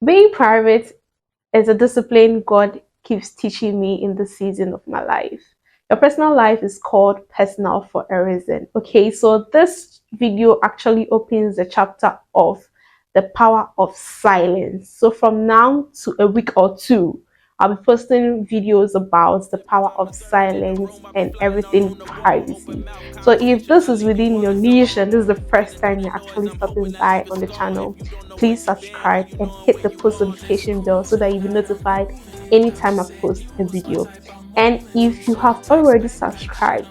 Being private is a discipline God keeps teaching me in this season of my life. Your personal life is called personal for a reason. Okay, so this video actually opens the chapter of the power of silence. So from now to a week or two, I'll be posting videos about the power of silence and everything privacy. So if this is within your niche and this is the first time you're actually stopping by on the channel, please subscribe and hit the post notification bell so that you'll be notified anytime I post a video. And if you have already subscribed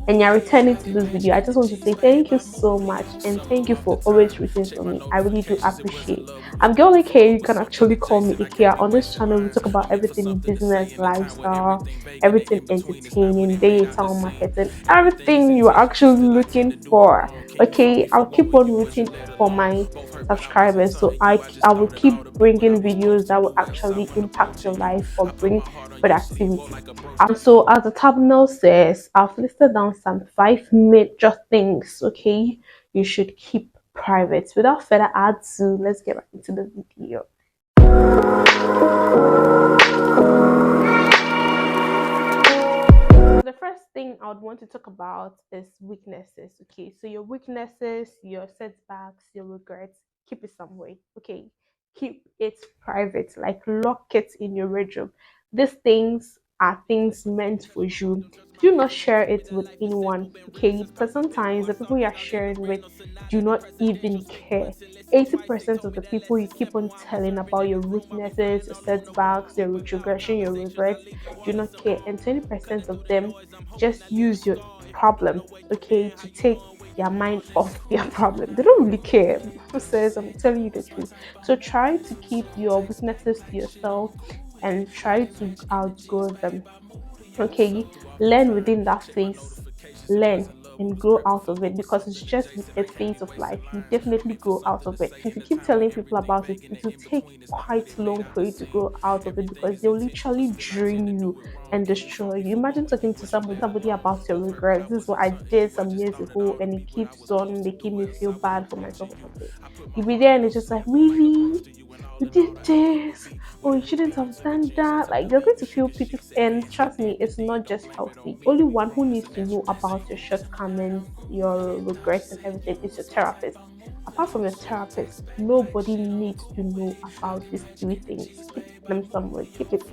and you're returning to this video, I just want to say thank you so much and thank you for always rooting for me. I really do appreciate. I'm Girl AK. You can actually call me Ikea. On this channel, we talk about everything business, lifestyle, everything entertaining, digital marketing, everything you're actually looking for. Okay, I'll keep on rooting for my subscribers, so I will keep bringing videos that will actually impact your life or bring productivity. So as the thumbnail says, I've listed down some 5 major things, okay, you should keep private. Without further ado, let's get right into the video. The first thing I would want to talk about is weaknesses. Okay, so your weaknesses, your setbacks, your regrets, keep it somewhere. Okay, keep it private, like lock it in your bedroom. These things are things meant for you. Do not share it with anyone. Okay, because sometimes the people you're sharing with do not even care. 80% of the people you keep on telling about your weaknesses, your setbacks, your retrogression, your regrets do not care, and 20% of them just use your problem, okay, to take their mind off their problem. They don't really care. Who says I'm telling you the truth? So try to keep your weaknesses to yourself and try to outgrow them. Okay, learn within that phase, learn and grow out of it, because it's just a phase of life. You definitely grow out of it. If you keep telling people about it, it will take quite long for you to grow out of it, because they'll literally drain you and destroy you. Imagine talking to somebody about your regrets. This is what I did some years ago, and it keeps on making me feel bad for myself or something. You'll be there and it's just like, really, you did this, oh, you shouldn't have done that. Like, you're going to feel pity. And trust me, it's not just healthy. Only one who needs to know about your shortcomings, your regrets, and everything is your therapist. Apart from your therapist, nobody needs to know about these three things. Keep them somewhere. Keep it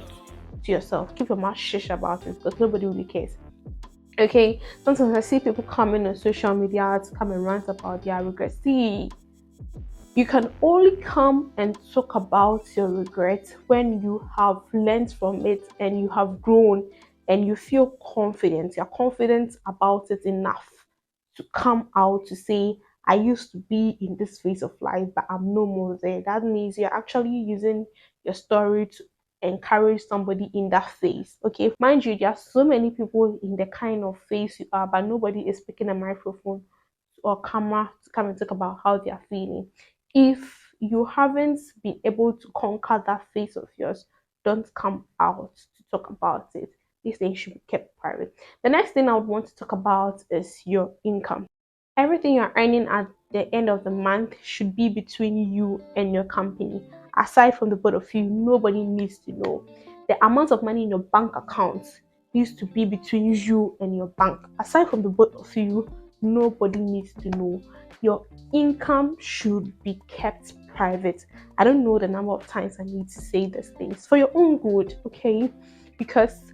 to yourself. Keep your mouth shush about it, because nobody really cares. Okay, sometimes I see people coming on social media to come and rant about their regrets. See, you can only come and talk about your regrets when you have learned from it and you have grown and you feel confident. You're confident about it enough to come out to say, I used to be in this phase of life, but I'm no more there. That means you're actually using your story to encourage somebody in that phase. Okay, mind you, there are so many people in the kind of phase you are, but nobody is picking a microphone or camera to come and talk about how they are feeling. If you haven't been able to conquer that phase of yours, don't come out to talk about it. These things should be kept private. The next thing I would want to talk about is your income. Everything you're earning at the end of the month should be between you and your company. Aside from the both of you, nobody needs to know. The amount of money in your bank account needs to be between you and your bank. Aside from the both of you, nobody needs to know. Your income should be kept private. I don't know the number of times I need to say these things for your own good, okay? Because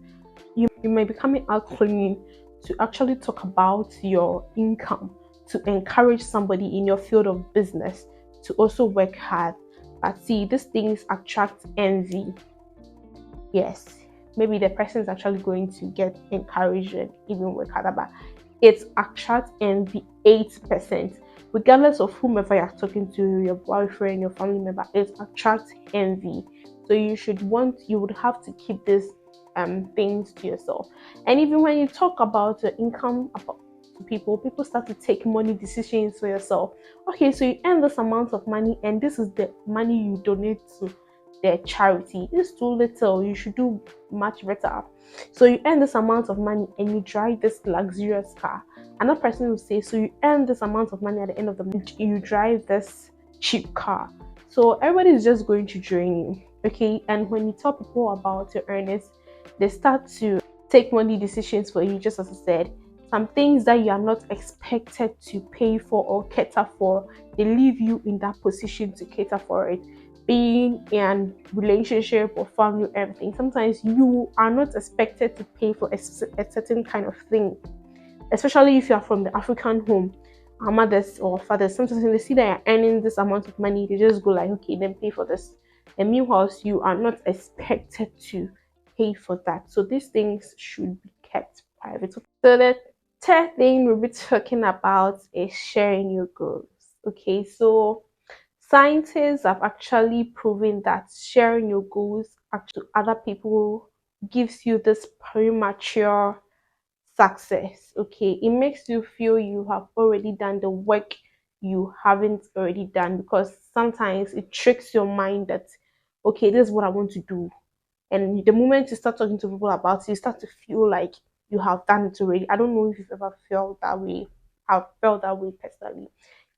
you may be coming out clean to actually talk about your income, to encourage somebody in your field of business to also work hard. But see, these things attract envy. Yes, maybe the person is actually going to get encouraged and even work harder, but it attracts envy 8%. Regardless of whomever you're talking to, your boyfriend, your family member, it attracts envy. So you would have to keep this things to yourself. And even when you talk about your income to people start to take money decisions for yourself. Okay, so you earn this amount of money, and this is the money you donate to the charity. It's too little. You should do much better. So you earn this amount of money and you drive this luxurious car. Another person will say, so you earn this amount of money at the end of the month, you drive this cheap car. So everybody is just going to drain you. Okay. And when you tell people about your earnings, they start to take money decisions for you, just as I said. Some things that you are not expected to pay for or cater for, they leave you in that position to cater for it. Being in relationship or family, everything. Sometimes you are not expected to pay for a certain kind of thing, especially if you are from the African home. Our mothers or fathers, sometimes when they see that you're earning this amount of money, they just go like, okay, then pay for this. And meanwhile, you are not expected to pay for that. So these things should be kept private. So the third thing we'll be talking about is sharing your goals. Okay, so scientists have actually proven that sharing your goals to other people gives you this premature success. Okay, it makes you feel you have already done the work you haven't already done, because sometimes it tricks your mind that, okay, this is what I want to do. And the moment you start talking to people about it, you start to feel like you have done it already. I don't know if you've ever felt that way. I've felt that way personally.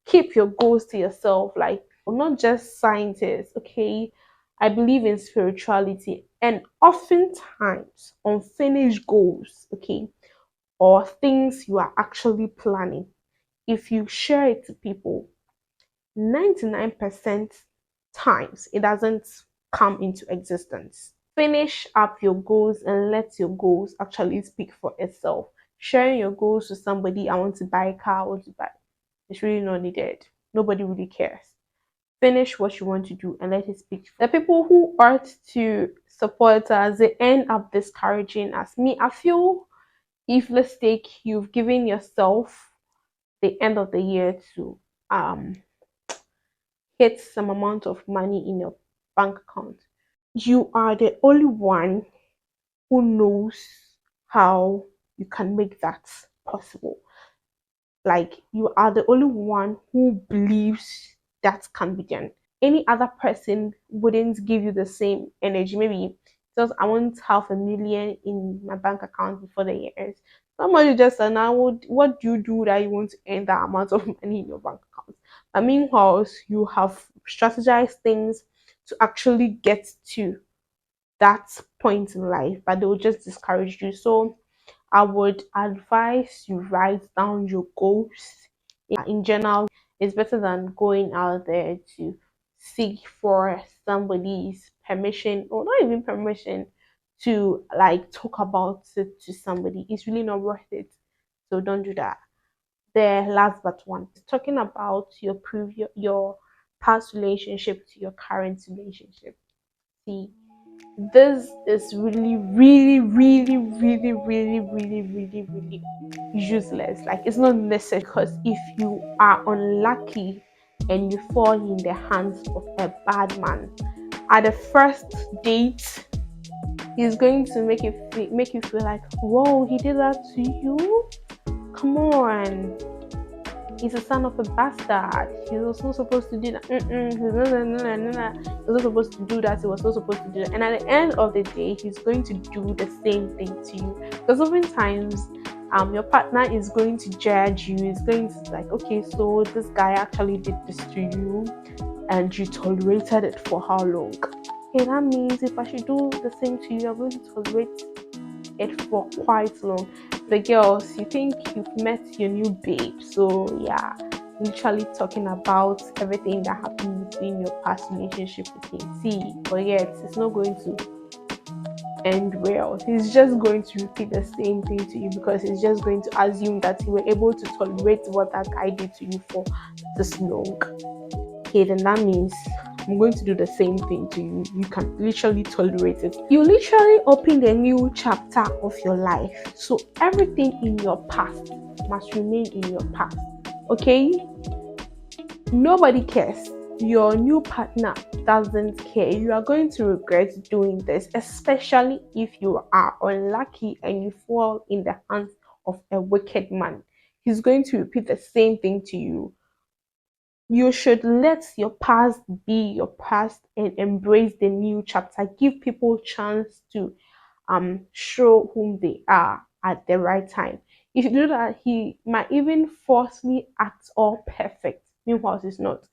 Keep your goals to yourself. Like, not just scientists, okay? I believe in spirituality, and oftentimes unfinished goals, okay, or things you are actually planning, if you share it to people, 99% times it doesn't come into existence. Finish up your goals and let your goals actually speak for itself. Sharing your goals to somebody, I want to buy a car, I want to buy, it's really not needed. Nobody really cares. Finish what you want to do and let it speak. The people who ought to support us, they end up discouraging us. Me, I feel if, let's take, you've given yourself the end of the year to um hit some amount of money in your bank account, you are the only one who knows how you can make that possible. Like, you are the only one who believes that can be done. Any other person wouldn't give you the same energy. Maybe just, I want 500,000 in my bank account before the year ends. Somebody just said, now what do you do that you want to earn that amount of money in your bank account? But meanwhile, you have strategized things to actually get to that point in life, but they will just discourage you. So I would advise you write down your goals. In general, it's better than going out there to seek for somebody's permission, or not even permission, to like talk about it to somebody. It's really not worth it. So don't do that. The last but one, talking about your past relationship to your current relationship. See, this is really useless. Like, it's not necessary, because if you are unlucky and you fall in the hands of a bad man at the first date, he's going to make you feel like, whoa, he did that to you. Come on, he's a son of a bastard. He was not supposed to do that. He was not supposed to do that. He was not supposed to do that. And at the end of the day, he's going to do the same thing to you. Because oftentimes, your partner is going to judge you. He's going to like, okay, so this guy actually did this to you, and you tolerated it for how long? Okay, that means if I should do the same to you, I'm going to tolerate it for quite long. The girls, you think you've met your new babe, so yeah, literally talking about everything that happened between your past relationship with him. See, but yet it's not going to end well. He's just going to repeat the same thing to you, because he's just going to assume that you were able to tolerate what that guy did to you for this long. Okay, then that means I'm going to do the same thing to you. You can literally tolerate it. You literally opened a new chapter of your life. So everything in your past must remain in your past. Okay? Nobody cares. Your new partner doesn't care. You are going to regret doing this, especially if you are unlucky and you fall in the hands of a wicked man. He's going to repeat the same thing to you. You should let your past be your past and embrace the new chapter. Give people chance to show whom they are at the right time. If you do that, he might even falsely act all perfect. Meanwhile, it's not.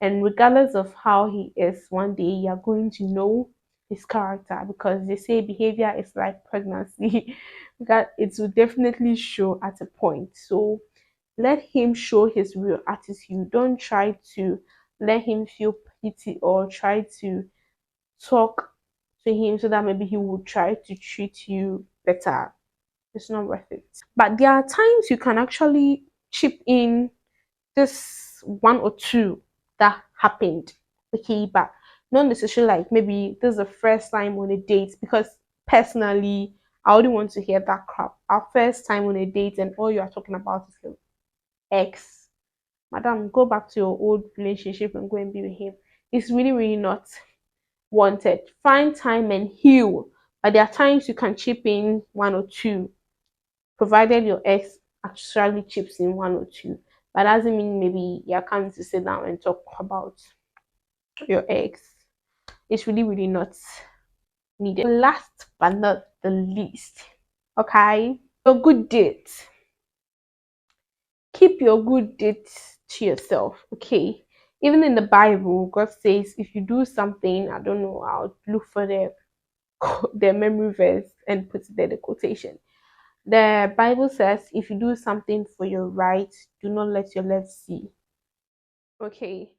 And regardless of how he is, one day you're going to know his character, because they say behavior is like pregnancy. That it will definitely show at a point. So let him show his real attitude. Don't try to let him feel pity or try to talk to him so that maybe he will try to treat you better. It's not worth it. But there are times you can actually chip in this one or two that happened. Okay, but not necessarily like maybe this is the first time on a date, because personally I wouldn't want to hear that crap. Our first time on a date and all you are talking about is your ex. Madam, go back to your old relationship and go and be with him. It's really, really not wanted. Find time and heal. But there are times you can chip in one or two, provided your ex actually chips in one or two. But that doesn't mean maybe you're coming to sit down and talk about your ex. It's really, really not needed. Last but not the least, okay? Your good date. Keep your good deeds to yourself, okay? Even in the Bible, God says if you do something, I don't know, I'll look for the memory verse and put there the quotation. The Bible says if you do something for your right, do not let your left see. Okay,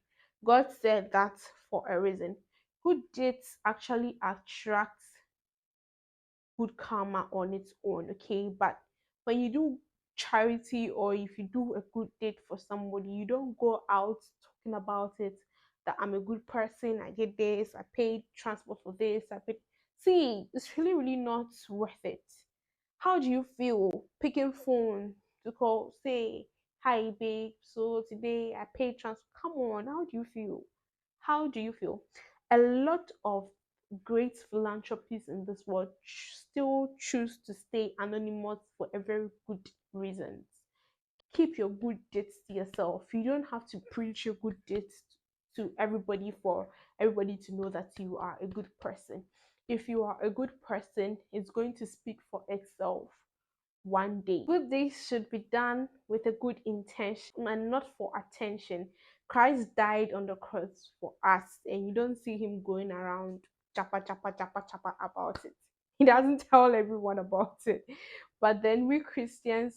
God said that for a reason. Good deeds actually attract good karma on its own, okay? But when you do charity or if you do a good deed for somebody, you don't go out talking about it that I'm a good person, I did this, I paid transport for this, I paid. See, it's really, really not worth it. How do you feel picking phone to call, say, hi babe, so today I paid transport? Come on, how do you feel? How do you feel? A lot of great philanthropists in this world still choose to stay anonymous for a very good reason. Keep your good deeds to yourself. You don't have to preach your good deeds to everybody for everybody to know that you are a good person. If you are a good person, it's going to speak for itself one day. Good deeds should be done with a good intention and not for attention. Christ died on the cross for us, and you don't see him going around chapa chapa chapa chapa about it. He doesn't tell everyone about it. But then we Christians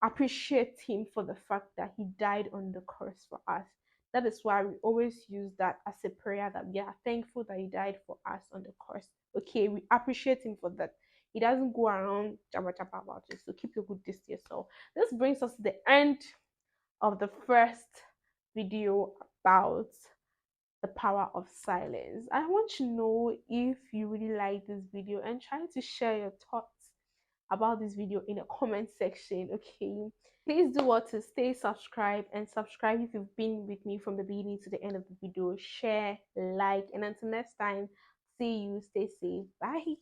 appreciate him for the fact that he died on the cross for us. That is why we always use that as a prayer, that we are thankful that he died for us on the cross. Okay, we appreciate him for that. He doesn't go around jabba jabba about it. So keep your good deeds to yourself. This brings us to the end of the first video about the power of silence. I want to know if you really like this video and try to share your thoughts about this video in the comment section. Okay, please do what to stay subscribed and subscribe if you've been with me from the beginning to the end of the video. Share, like, and until next time, see you, stay safe, bye.